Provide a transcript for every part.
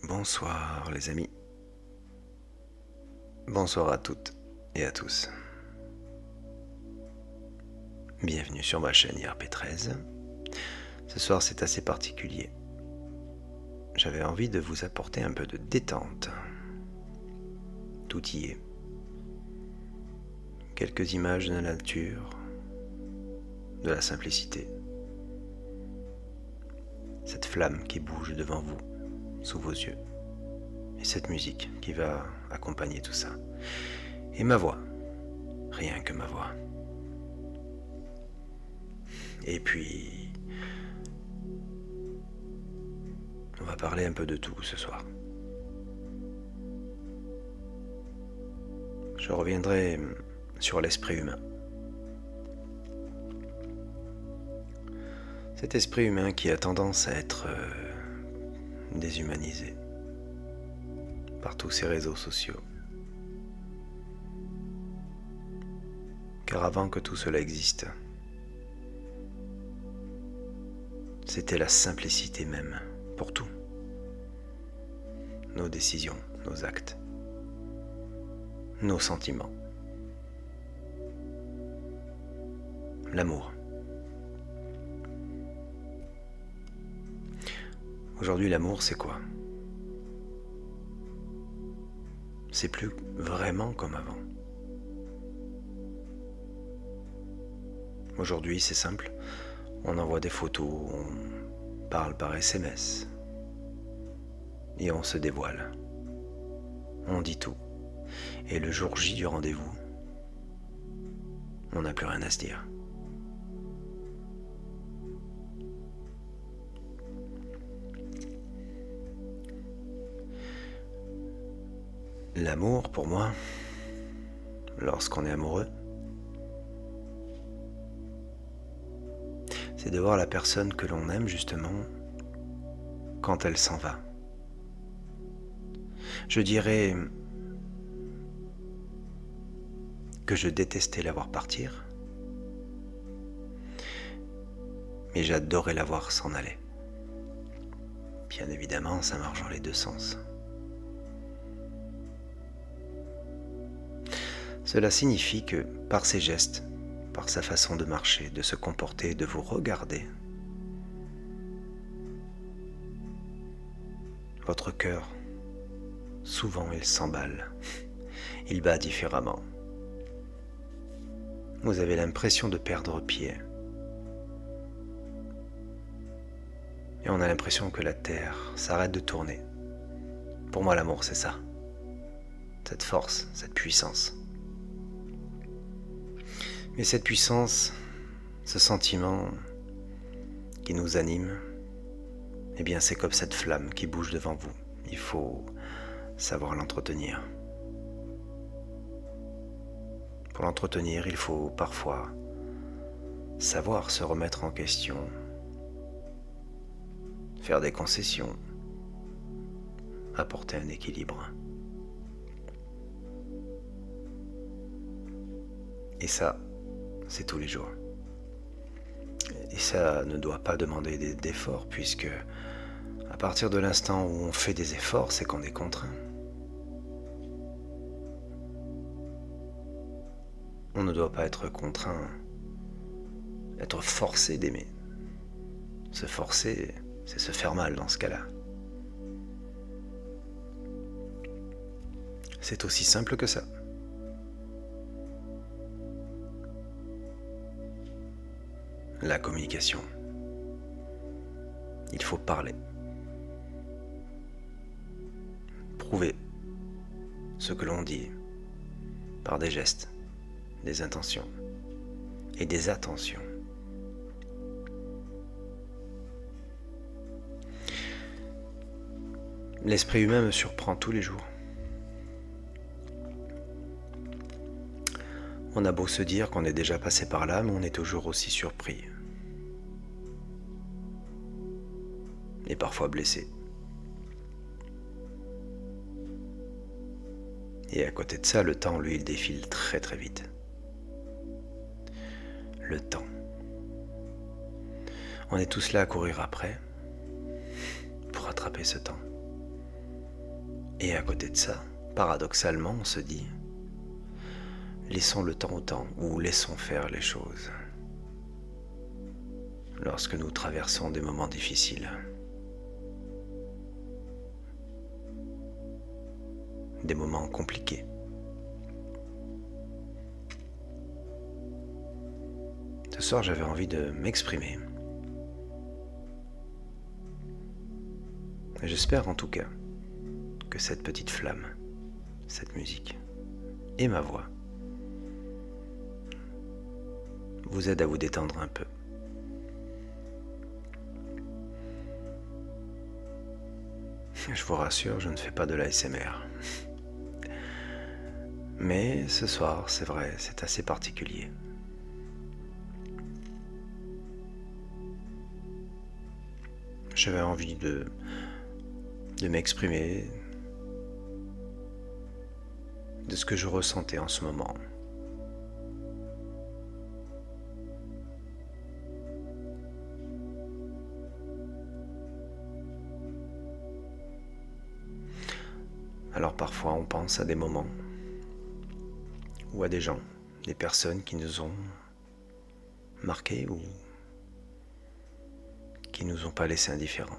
Bonsoir les amis, bonsoir à toutes et à tous. Bienvenue sur ma chaîne IRP13. Ce soir c'est assez particulier. J'avais envie de vous apporter un peu de détente. Tout y est. Quelques images de la nature, de la simplicité. Cette flamme qui bouge devant vous, sous vos yeux. Et cette musique qui va accompagner tout ça. Et ma voix, rien que ma voix. Et puis, on va parler un peu de tout ce soir. Je reviendrai sur l'esprit humain. Cet esprit humain qui a tendance à être déshumanisé par tous ces réseaux sociaux. Car avant que tout cela existe, c'était la simplicité même pour tout. Nos décisions, nos actes, nos sentiments. L'amour. Aujourd'hui, l'amour, c'est quoi? C'est plus vraiment comme avant. Aujourd'hui, c'est simple. On envoie des photos, on parle par SMS. Et on se dévoile. On dit tout. Et le jour J du rendez-vous, on n'a plus rien à se dire. L'amour, pour moi, lorsqu'on est amoureux, c'est de voir la personne que l'on aime justement quand elle s'en va. Je dirais que je détestais la voir partir, mais j'adorais la voir s'en aller. Bien évidemment, ça marche dans les deux sens. Cela signifie que par ses gestes, par sa façon de marcher, de se comporter, de vous regarder, votre cœur, souvent il s'emballe, il bat différemment. Vous avez l'impression de perdre pied. Et on a l'impression que la terre s'arrête de tourner. Pour moi, l'amour, c'est ça. Cette force, cette puissance. Mais cette puissance, ce sentiment qui nous anime, eh bien c'est comme cette flamme qui bouge devant vous. Il faut savoir l'entretenir. Pour l'entretenir, il faut parfois savoir se remettre en question, faire des concessions, apporter un équilibre. Et ça, c'est tous les jours. Et ça ne doit pas demander d'efforts, puisque à partir de l'instant où on fait des efforts, c'est qu'on est contraint. On ne doit pas être contraint, être forcé d'aimer. Se forcer, c'est se faire mal dans ce cas-là. C'est aussi simple que ça. La communication. Il faut parler. Prouver ce que l'on dit par des gestes, des intentions et des attentions. L'esprit humain me surprend tous les jours. On a beau se dire qu'on est déjà passé par là, mais on est toujours aussi surpris. Et parfois blessé. Et à côté de ça, le temps, lui, il défile très très vite. Le temps. On est tous là à courir après pour rattraper ce temps. Et à côté de ça, paradoxalement, on se dit, laissons le temps au temps ou laissons faire les choses. Lorsque nous traversons des moments difficiles, des moments compliqués. Ce soir, j'avais envie de m'exprimer. Et j'espère en tout cas que cette petite flamme, cette musique et ma voix vous aident à vous détendre un peu. Je vous rassure, je ne fais pas de l'ASMR. Mais ce soir, c'est vrai, c'est assez particulier. J'avais envie de m'exprimer de ce que je ressentais en ce moment. Alors parfois on pense à des moments ou à des gens, des personnes qui nous ont marqués ou qui nous ont pas laissés indifférents.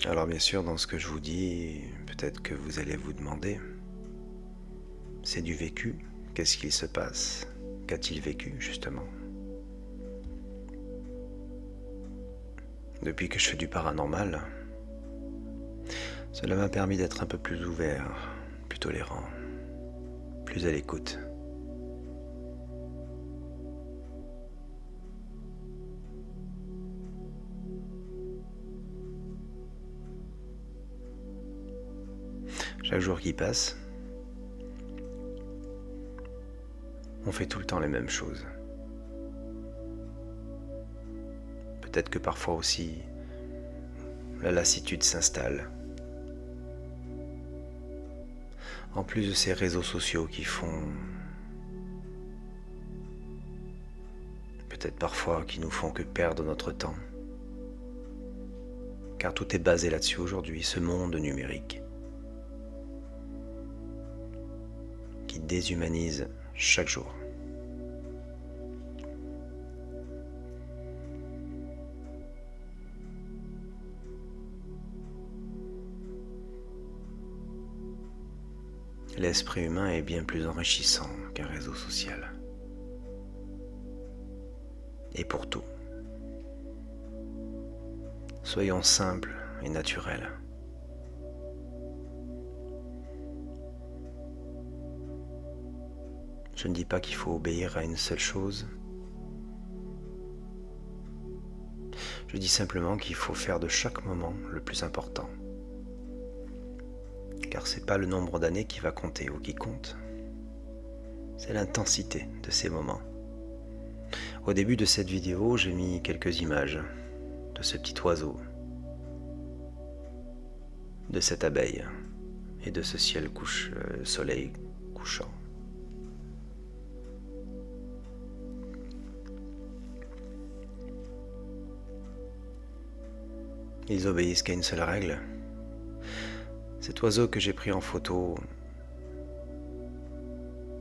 Alors bien sûr, dans ce que je vous dis, peut-être que vous allez vous demander, c'est du vécu, qu'est-ce qu'il se passe? Qu'a-t-il vécu justement? Depuis que je fais du paranormal, cela m'a permis d'être un peu plus ouvert, plus tolérant, plus à l'écoute. Chaque jour qui passe, on fait tout le temps les mêmes choses. Peut-être que parfois aussi, la lassitude s'installe. En plus de ces réseaux sociaux qui peut-être parfois qui nous font que perdre notre temps. Car tout est basé là-dessus aujourd'hui, ce monde numérique qui déshumanise chaque jour. L'esprit humain est bien plus enrichissant qu'un réseau social. Et pour tout, soyons simples et naturels. Je ne dis pas qu'il faut obéir à une seule chose. Je dis simplement qu'il faut faire de chaque moment le plus important. Car c'est pas le nombre d'années qui va compter ou qui compte. C'est l'intensité de ces moments. Au début de cette vidéo, j'ai mis quelques images de ce petit oiseau, de cette abeille et de ce soleil couchant. Ils obéissent qu'à une seule règle. Cet oiseau que j'ai pris en photo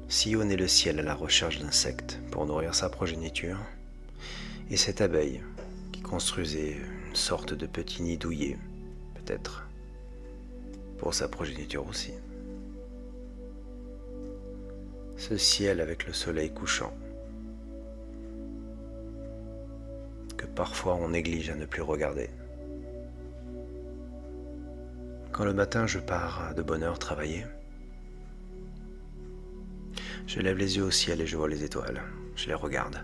sillonnait le ciel à la recherche d'insectes pour nourrir sa progéniture, et cette abeille qui construisait une sorte de petit nid douillet, peut-être, pour sa progéniture aussi. Ce ciel avec le soleil couchant, que parfois on néglige à ne plus regarder. Quand le matin je pars de bonne heure travailler, je lève les yeux au ciel et je vois les étoiles, je les regarde.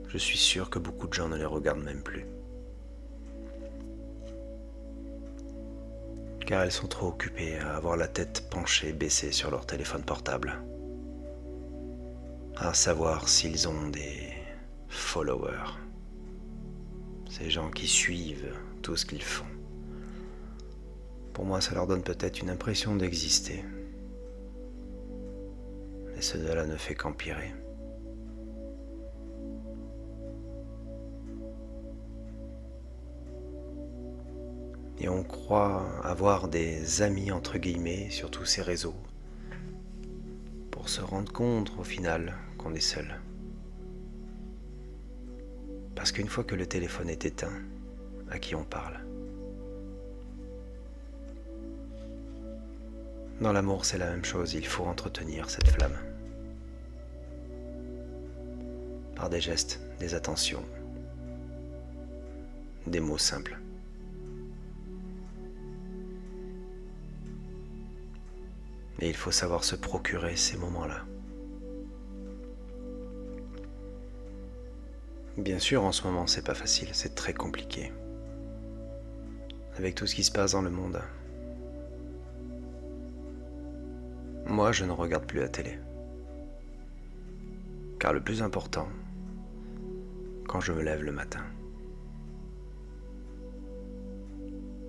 Je suis sûr que beaucoup de gens ne les regardent même plus. Car elles sont trop occupées à avoir la tête penchée, baissée sur leur téléphone portable, à savoir s'ils ont des followers. Ces gens qui suivent tout ce qu'ils font. Pour moi, ça leur donne peut-être une impression d'exister. et cela ne fait qu'empirer. Et on croit avoir des amis entre guillemets sur tous ces réseaux pour se rendre compte au final qu'on est seul. Parce qu'une fois que le téléphone est éteint, à qui on parle? Dans l'amour, c'est la même chose, il faut entretenir cette flamme. Par des gestes, des attentions, des mots simples. Et il faut savoir se procurer ces moments-là. Bien sûr, en ce moment, c'est pas facile, c'est très compliqué. Avec tout ce qui se passe dans le monde. Moi, je ne regarde plus la télé. Car le plus important, quand je me lève le matin,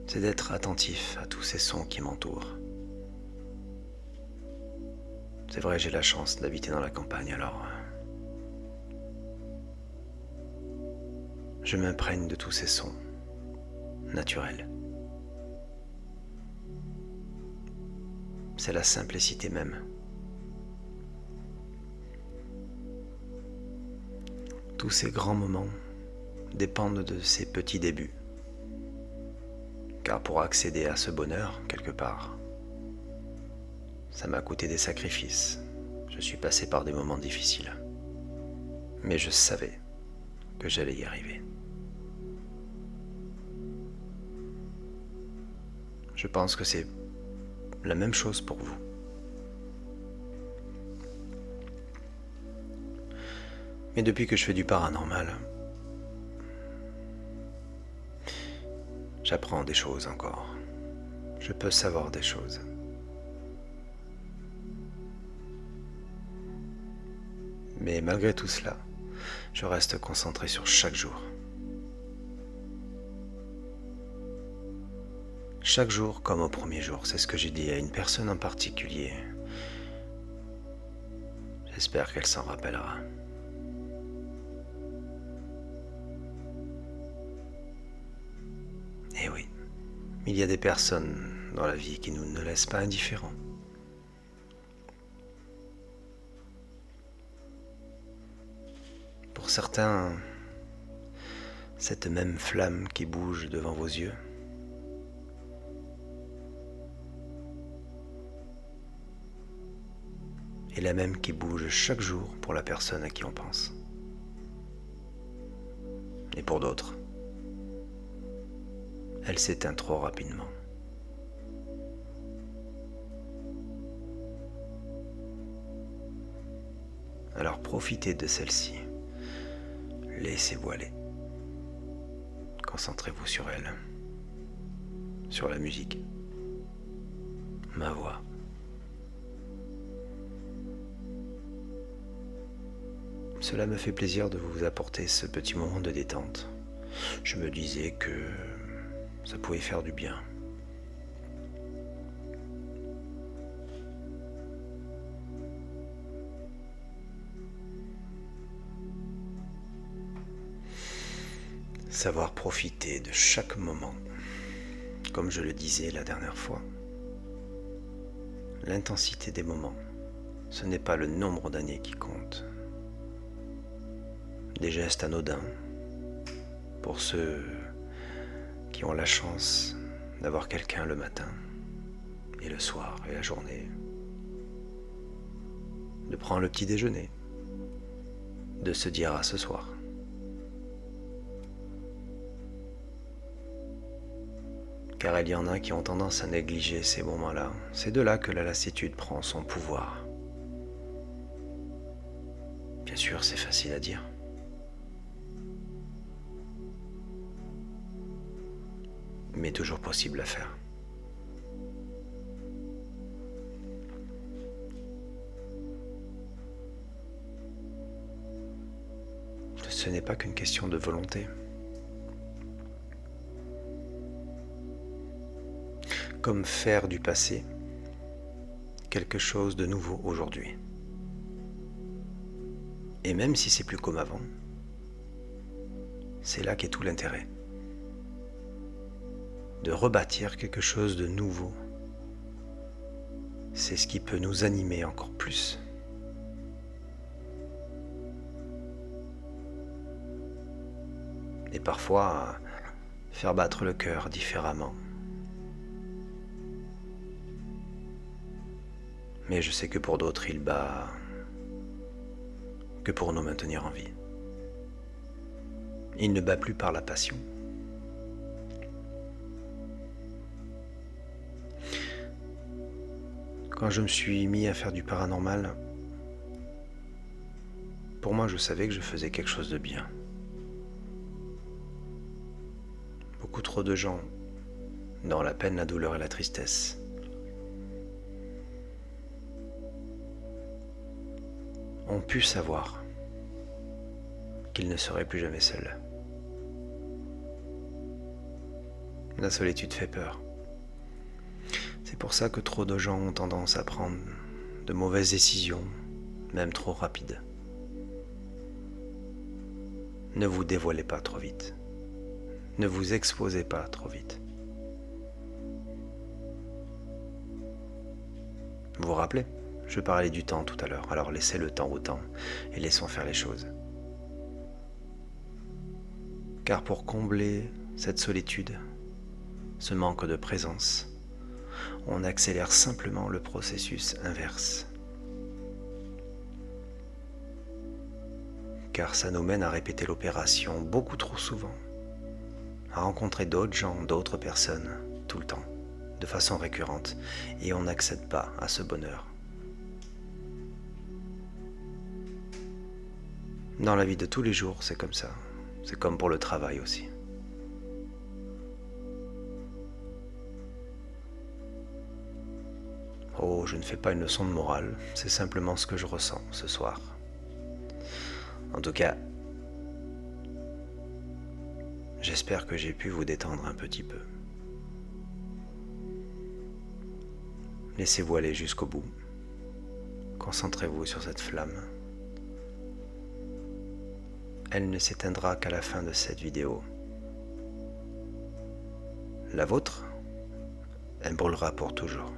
c'est d'être attentif à tous ces sons qui m'entourent. C'est vrai, j'ai la chance d'habiter dans la campagne, alors je m'imprègne de tous ces sons naturels. C'est la simplicité même. Tous ces grands moments dépendent de ces petits débuts. Car pour accéder à ce bonheur, quelque part, ça m'a coûté des sacrifices. Je suis passé par des moments difficiles. Mais je savais que j'allais y arriver. Je pense que c'est la même chose pour vous. Mais depuis que je fais du paranormal, j'apprends des choses encore. Je peux savoir des choses. Mais malgré tout cela, je reste concentré sur chaque jour. Chaque jour comme au premier jour, c'est ce que j'ai dit à une personne en particulier. J'espère qu'elle s'en rappellera. Et oui, il y a des personnes dans la vie qui nous ne laissent pas indifférents. Pour certains, cette même flamme qui bouge devant vos yeux, est la même qui bouge chaque jour pour la personne à qui on pense. Et pour d'autres, elle s'éteint trop rapidement. Alors profitez de celle-ci. Laissez-vous aller. Concentrez-vous sur elle, sur la musique, ma voix. Cela me fait plaisir de vous apporter ce petit moment de détente. Je me disais que ça pouvait faire du bien. Savoir profiter de chaque moment, comme je le disais la dernière fois. L'intensité des moments, ce n'est pas le nombre d'années qui compte. Des gestes anodins, pour ceux qui ont la chance d'avoir quelqu'un le matin et le soir et la journée, de prendre le petit déjeuner, de se dire à ce soir. Car il y en a qui ont tendance à négliger ces moments-là. C'est de là que la lassitude prend son pouvoir. Bien sûr, c'est facile à dire. Mais toujours possible à faire. Ce n'est pas qu'une question de volonté. Comme faire du passé quelque chose de nouveau aujourd'hui. Et même si c'est plus comme avant, c'est là qu'est tout l'intérêt. De rebâtir quelque chose de nouveau. C'est ce qui peut nous animer encore plus. Et parfois, faire battre le cœur différemment. Mais je sais que pour d'autres, il bat que pour nous maintenir en vie. Il ne bat plus par la passion. Quand je me suis mis à faire du paranormal, pour moi, je savais que je faisais quelque chose de bien. Beaucoup trop de gens, dans la peine, la douleur et la tristesse, ont pu savoir qu'ils ne seraient plus jamais seuls. La solitude fait peur. C'est pour ça que trop de gens ont tendance à prendre de mauvaises décisions, même trop rapides. Ne vous dévoilez pas trop vite. Ne vous exposez pas trop vite. Vous vous rappelez ? Je parlais du temps tout à l'heure, alors laissez le temps au temps et laissons faire les choses. Car pour combler cette solitude, ce manque de présence, on accélère simplement le processus inverse. Car ça nous mène à répéter l'opération beaucoup trop souvent, à rencontrer d'autres gens, d'autres personnes, tout le temps, de façon récurrente, et on n'accède pas à ce bonheur. Dans la vie de tous les jours, c'est comme ça. C'est comme pour le travail aussi. Oh, je ne fais pas une leçon de morale, c'est simplement ce que je ressens ce soir. En tout cas, j'espère que j'ai pu vous détendre un petit peu. Laissez-vous aller jusqu'au bout. Concentrez-vous sur cette flamme. Elle ne s'éteindra qu'à la fin de cette vidéo. La vôtre, elle brûlera pour toujours.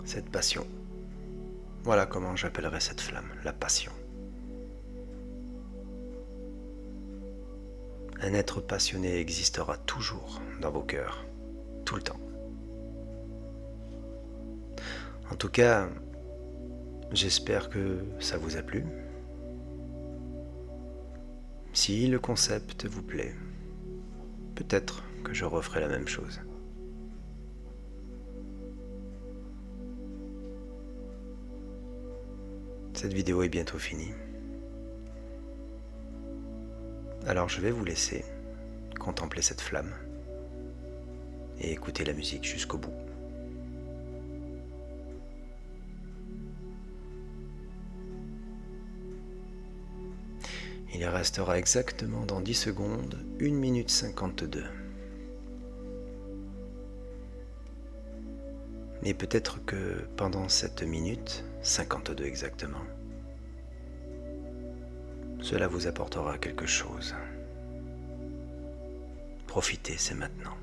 Cette passion. Voilà comment j'appellerais cette flamme, la passion. Un être passionné existera toujours dans vos cœurs, tout le temps. En tout cas, j'espère que ça vous a plu. Si le concept vous plaît, peut-être que je referai la même chose. Cette vidéo est bientôt finie. Alors je vais vous laisser contempler cette flamme et écouter la musique jusqu'au bout. Il restera exactement dans 10 secondes 1 minute 52. Mais peut-être que pendant cette minute 52 exactement, cela vous apportera quelque chose. Profitez, c'est maintenant.